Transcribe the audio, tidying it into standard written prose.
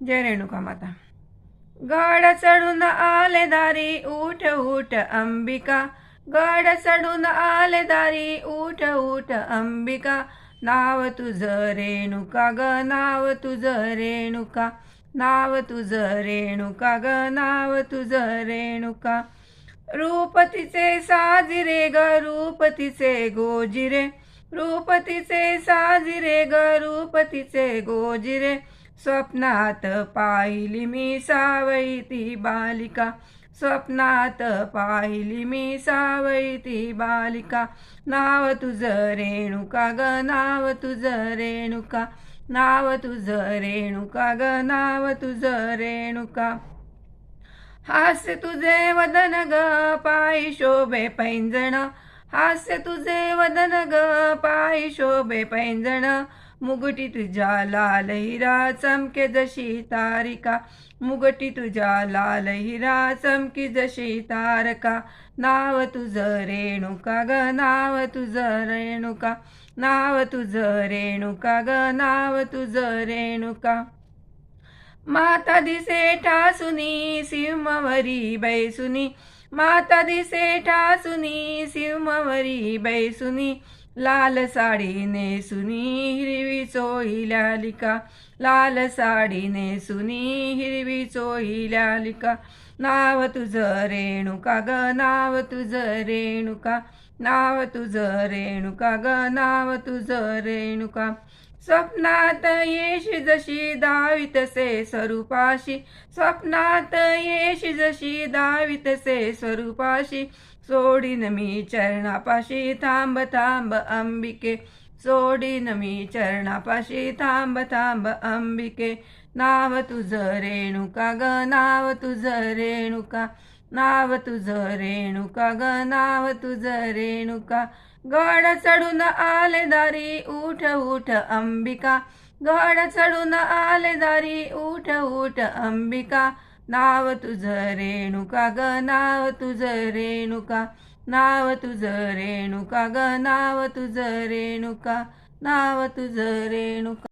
जय रेणुका माता. गड चढून आले दारी, उठ उठ अंबिका. गड चढून आले दारी, उठ उठ अंबिका. नाव तुझं रेणुका ग, नाव तुझं रेणुका. नाव तुझं रेणुका ग, नाव तुझं रेणुका. रूप तिचे साजिरे ग, रूप तिचे गोजिरे. रूप तिचे साजिरे ग, रूप तिचे गोजिरे. स्वप्नात पाहिली मी सावळी ती बालिका. स्वप्नात पाहिली मी सावळी ती बालिका. नाव तुझं रेणुका ग, नाव तुझं रेणुका. नाव तुझं रेणुका ग, नाव तुझं रेणुका. हास्य तुझे वदन ग, पायी शोभे पैंजण. हास्य तुझे वदन ग, पायी शोभे पैंजण. मुगटी तुझ्या लाल हिरा, चमके जशी तारिका. मुगटी तुझ्या लाल हिरा, चमकी जशी तारका. नाव तुझं रेणुका ग, नाव तुझं रेणुका. नाव तुझं रेणुका ग, नाव तुझं रेणुका. माता दिसे ठासुनी, सिंहवरी बैसुनी. माता दिसे ठासुनी, सिंहवरी बैसुनी. लाल साडी नेसुनी, हिरवी चोळी लालिका. लाल साडी नेसुनी, हिरवी चोळी लालिका. नाव तुझं रेणुका ग, नाव तुझं रेणुका. नाव तुझं रेणुका ग, नाव तुझं रेणुका. स्वप्नात येशी जशी दावितसे स्वरूपाशी. स्वप्नात येशी जशी दावितसे स्वरूपाशी. सोडीन मी चरणापाशी, थांब थांब अंबिके. सोडीन मी चरणापाशी, थांब थांब अंबिके. नाव तुझं रेणुका ग, नाव तुझं रेणुका. नाव तुझं रेणुका ग, नाव तुझं रेणुका. गड चढून आले दारी, उठ उठ अंबिका. गड चढून आले दारी, उठ उठ अंबिका. नाव तुझं रेणुका ग, नाव तुझं रेणुका. नाव तुझं रेणुका ग, नाव तुझं रेणुका. नाव तुझं रेणुका.